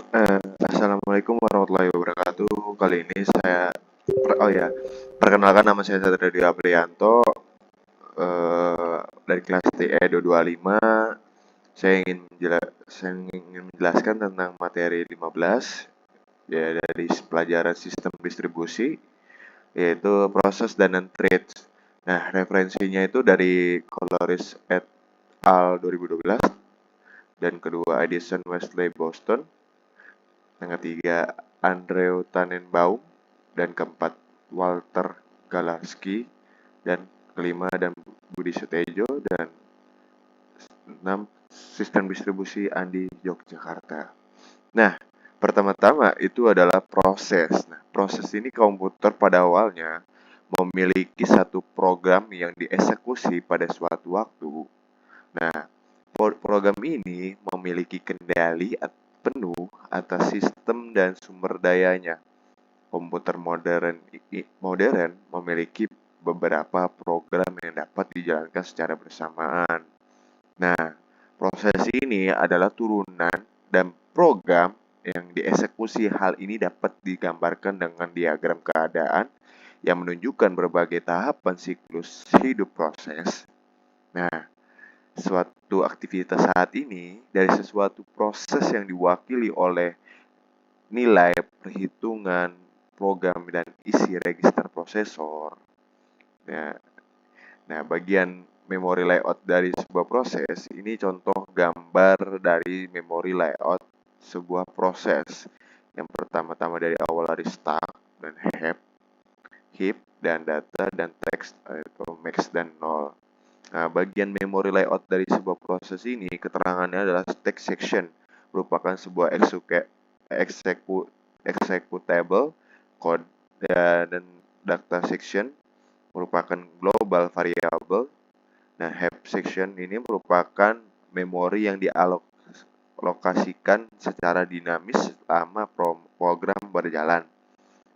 Assalamualaikum warahmatullahi wabarakatuh. Kali ini perkenalkan nama saya Satrio Aprianto, dari kelas TE 225. Saya ingin menjelaskan tentang materi 15, ya, dari pelajaran sistem distribusi, yaitu proses dan trades. Nah, referensinya itu dari Coloris et al. 2012, dan kedua Edison Wesley Boston, yang ketiga Andrew Tannenbaum, dan keempat Walter Galasky, dan kelima dan Budi Sutejo, dan enam sistem distribusi Andi Yogyakarta. Nah, pertama-tama itu adalah proses. Nah, proses ini komputer pada awalnya memiliki satu program yang dieksekusi pada suatu waktu. Nah, program ini memiliki kendali penuh atas sistem dan sumber dayanya. Komputer modern memiliki beberapa program yang dapat dijalankan secara bersamaan. Nah, proses ini adalah turunan dan program yang dieksekusi. Hal ini dapat digambarkan dengan diagram keadaan yang menunjukkan berbagai tahapan siklus hidup proses. Nah, suatu aktivitas saat ini dari sesuatu proses yang diwakili oleh nilai perhitungan program dan isi register prosesor. Nah, bagian memori layout dari sebuah proses ini contoh gambar dari memori layout sebuah proses. Yang pertama-tama dari awal dari stack dan heap dan data dan teks, atau max dan nol. Nah, bagian memori layout dari sebuah proses ini keterangannya adalah stack section, merupakan sebuah executable code, dan data section merupakan global variable. Nah, heap section ini merupakan memori yang dialokasikan secara dinamis selama program berjalan.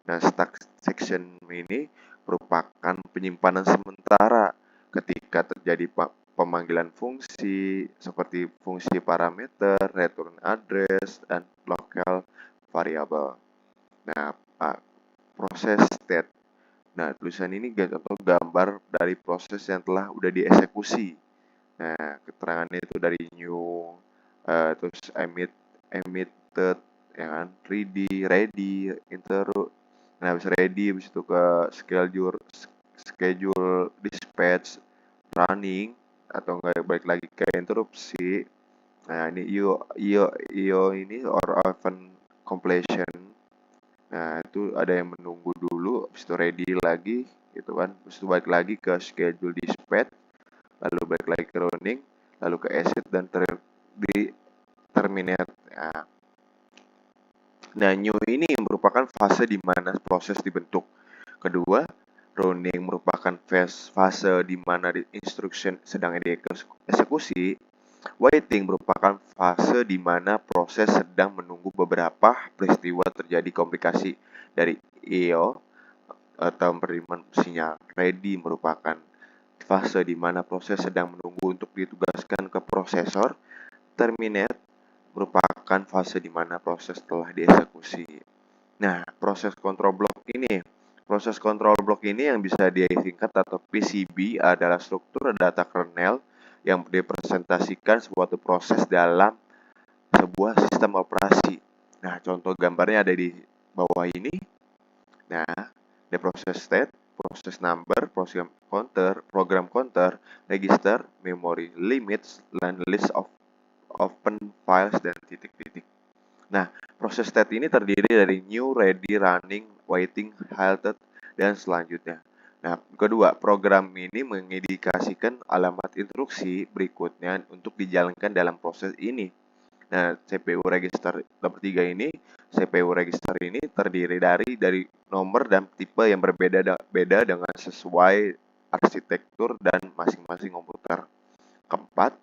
Nah, stack section ini merupakan penyimpanan sementara ketika terjadi pemanggilan fungsi seperti fungsi parameter, return address, dan local variable. Nah, proses state. Nah, tulisan ini contoh gambar dari proses yang telah udah dieksekusi. Nah, keterangannya itu dari new, terus emitted, ya kan, ready, interrupt. Nah, habis ready, habis itu ke schedule dispatch, running, atau enggak balik lagi ke interupsi. Nah, ini IO ini or event completion. Nah, itu ada yang menunggu dulu, habis itu ready lagi, gitu kan. Habis itu balik lagi ke schedule dispatch, lalu balik lagi ke running, lalu ke exit dan di terminate. Nah, new ini merupakan fase di mana proses dibentuk. Kedua, running merupakan fase di mana instruction sedang dieksekusi. Waiting merupakan fase di mana proses sedang menunggu beberapa peristiwa terjadi komplikasi dari IO atau penerimaan sinyal. Ready merupakan fase di mana proses sedang menunggu untuk ditugaskan ke prosesor. Terminate merupakan fase di mana proses telah dieksekusi. Nah, proses control block ini yang bisa disingkat atau PCB adalah struktur data kernel yang dipresentasikan suatu proses dalam sebuah sistem operasi. Nah, contoh gambarnya ada di bawah ini. Nah, ada proses state, proses number, program counter, register, memory limits, dan list of open files, dan titik-titik. Nah, proses state ini terdiri dari new, ready, running, waiting, halted, dan selanjutnya. Nah, kedua, program ini mengindikasikan alamat instruksi berikutnya untuk dijalankan dalam proses ini. Nah, CPU register nomor 3 ini, CPU register ini terdiri dari nomor dan tipe yang berbeda dengan sesuai arsitektur dan masing-masing komputer. Keempat,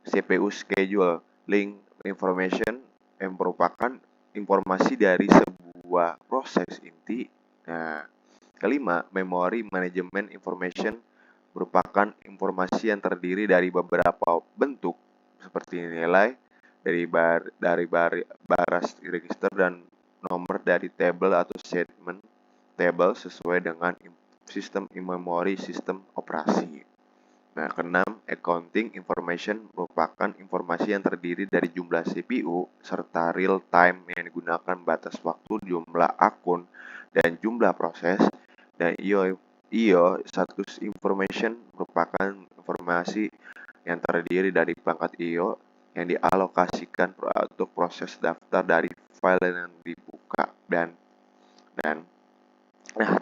CPU schedule link information yang merupakan informasi dari sebuah proses inti. Nah, kelima, memory management information merupakan informasi yang terdiri dari beberapa bentuk seperti nilai, baras register dan nomor dari table atau statement table sesuai dengan sistem in-memory sistem operasi. Nah, keenam, accounting information merupakan informasi yang terdiri dari jumlah CPU serta real time yang digunakan batas waktu, jumlah akun, dan jumlah proses. Dan status information merupakan informasi yang terdiri dari perangkat I/O yang dialokasikan untuk proses daftar dari file yang dibuka dan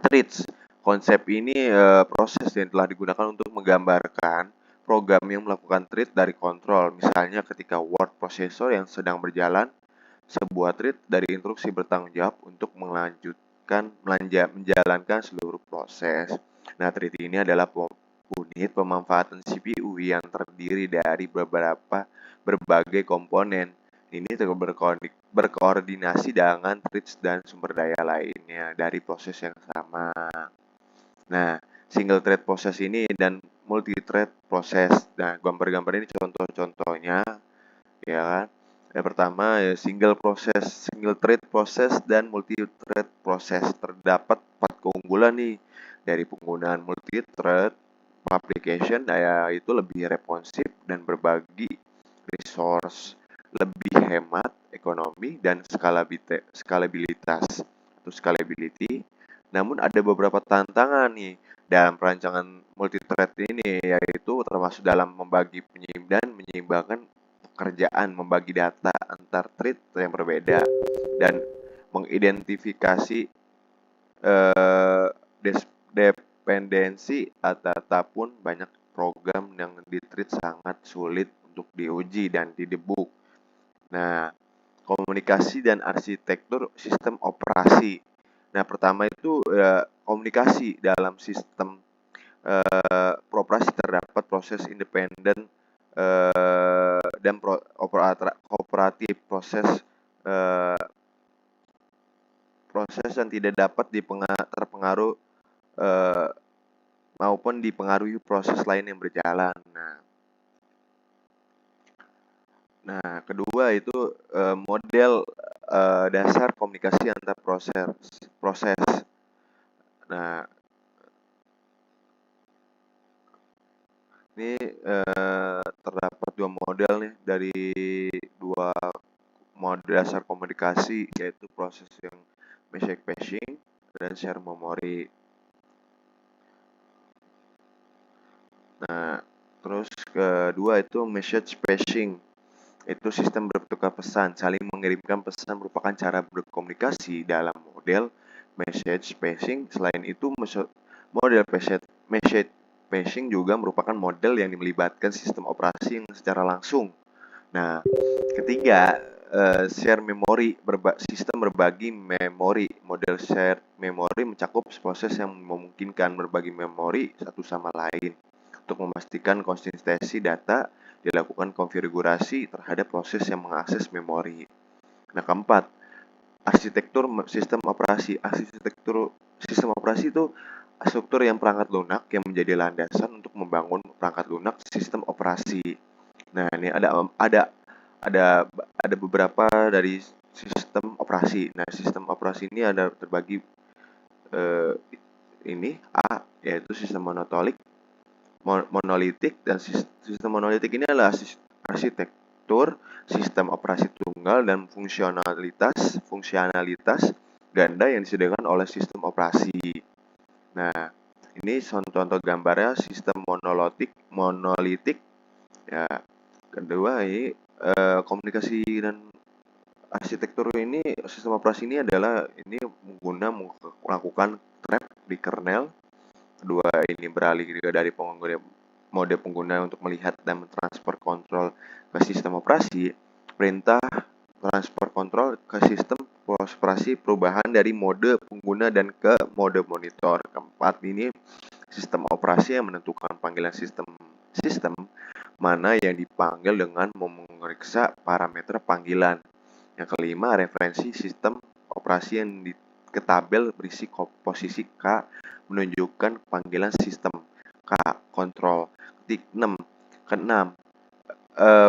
threads. Konsep ini proses yang telah digunakan untuk menggambarkan program yang melakukan thread dari kontrol. Misalnya ketika word processor yang sedang berjalan, sebuah thread dari instruksi bertanggung jawab untuk menjalankan seluruh proses. Nah, thread ini adalah unit pemanfaatan CPU yang terdiri dari berbagai komponen. Ini berkoordinasi dengan threads dan sumber daya lainnya dari proses yang sama. Nah, single thread proses ini dan multi-thread proses. Nah, gambar-gambar ini contoh-contohnya, ya kan? Yang pertama ya single thread proses dan multi-thread proses. Terdapat 4 keunggulan nih dari penggunaan multi-thread application, yaitu lebih responsif dan berbagi resource, lebih hemat ekonomi dan scalability. Namun ada beberapa tantangan nih dalam perancangan multithread ini, yaitu termasuk dalam membagi dan menyeimbangkan pekerjaan, membagi data antar thread yang berbeda, dan mengidentifikasi dependensi ataupun banyak program yang di thread sangat sulit untuk diuji dan didebug. Nah, komunikasi dan arsitektur sistem operasi. Nah, pertama itu komunikasi dalam sistem operasi terdapat proses independen dan kooperatif. Proses yang tidak dapat terpengaruh maupun dipengaruhi proses lain yang berjalan. Nah, kedua itu model dasar komunikasi antar proses. Nah, ini terdapat 2 model nih dari 2 model dasar komunikasi, yaitu proses yang message passing dan share memory. Nah, terus kedua itu message passing. Itu sistem bertukar pesan. Saling mengirimkan pesan merupakan cara berkomunikasi dalam model message passing. Selain itu, model message passing juga merupakan model yang melibatkan sistem operasi yang secara langsung. Nah, ketiga, share memory, sistem berbagi memori. Model share memory mencakup proses yang memungkinkan berbagi memori satu sama lain. Untuk memastikan konsistensi data, dilakukan konfigurasi terhadap proses yang mengakses memori. Nah, keempat, arsitektur sistem operasi. Arsitektur sistem operasi itu struktur yang perangkat lunak yang menjadi landasan untuk membangun perangkat lunak sistem operasi. Nah, ini ada beberapa dari sistem operasi. Nah, sistem operasi ini ada terbagi A, yaitu sistem monolitik, dan sistem monolitik ini adalah arsitektur sistem operasi tunggal dan fungsionalitas ganda yang disediakan oleh sistem operasi. Nah, ini contoh gambarnya sistem monolitik. Ya, kedua ini komunikasi dan arsitektur ini, sistem operasi ini adalah melakukan thread di kernel. Kedua, ini beralih dari mode pengguna untuk melihat dan mentransfer kontrol ke sistem operasi. Perintah transfer kontrol ke sistem operasi, perubahan dari mode pengguna dan ke mode monitor. Keempat, ini sistem operasi yang menentukan panggilan sistem mana yang dipanggil dengan memeriksa parameter panggilan. Yang kelima, referensi sistem operasi yang ke tabel berisi posisi K menunjukkan panggilan sistem K kontrol. Keenam,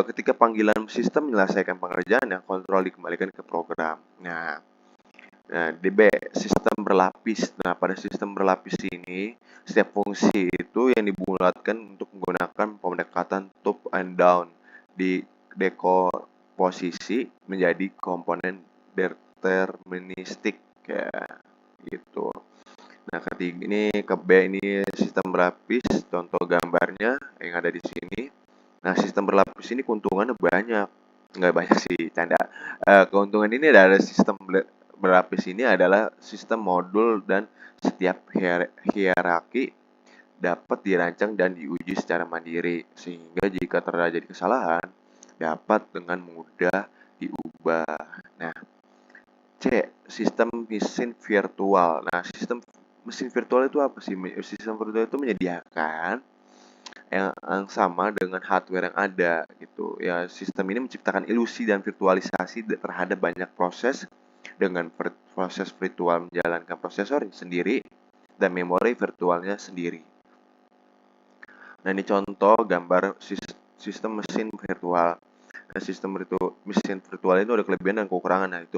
ketika panggilan sistem menyelesaikan pekerjaan, yang kontrol dikembalikan ke program. Nah, DB sistem berlapis. Nah, pada sistem berlapis ini, setiap fungsi itu yang dibulatkan untuk menggunakan pendekatan top and down di dekomposisi menjadi komponen deterministik ya gitu. Nah, ketiga ini ke B ini sistem berlapis, contoh gambarnya yang ada di sini. Nah, sistem berlapis ini keuntungannya banyak. Nggak banyak sih, canda. Keuntungan ini adalah sistem berlapis ini adalah sistem modul dan setiap hierarki dapat dirancang dan diuji secara mandiri. Sehingga jika terjadi kesalahan, dapat dengan mudah diubah. Nah, C. Sistem mesin virtual. Nah, sistem mesin virtual itu apa sih? Sistem virtual itu menyediakan yang sama dengan hardware yang ada gitu. Ya, sistem ini menciptakan ilusi dan virtualisasi terhadap banyak proses dengan proses virtual menjalankan prosesor sendiri dan memori virtualnya sendiri. Nah, ini contoh gambar sistem mesin virtual. Nah, mesin virtual itu ada kelebihan dan kekurangan. Nah, itu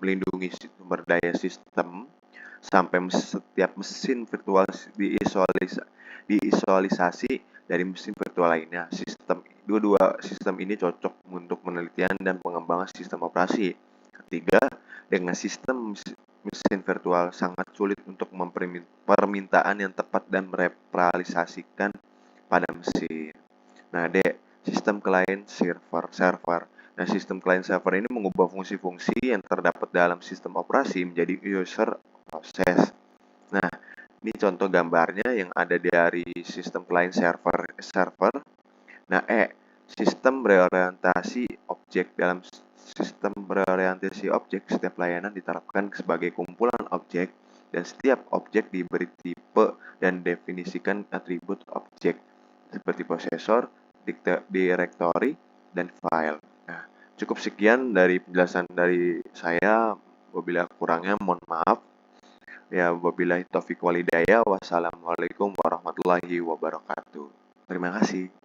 melindungi sumber daya sistem sampai setiap mesin virtual diisolasi dari mesin virtual lainnya. Dua sistem ini cocok untuk penelitian dan pengembangan sistem operasi. Ketiga, dengan sistem mesin virtual sangat sulit untuk permintaan yang tepat dan merealisasikan pada mesin. Nah, D. Sistem client server. Nah, sistem client server ini mengubah fungsi-fungsi yang terdapat dalam sistem operasi menjadi user proses. Nah, ini contoh gambarnya yang ada dari sistem client server. Nah, sistem berorientasi objek. Dalam sistem berorientasi objek, setiap layanan diterapkan sebagai kumpulan objek dan setiap objek diberi tipe dan definisikan atribut objek seperti prosesor, directory, dan file. Nah, cukup sekian dari penjelasan dari saya. Wabillahi kurangnya mohon maaf. Ya, wabillahi taufiq walhidayah. Wassalamualaikum warahmatullahi wabarakatuh. Terima kasih.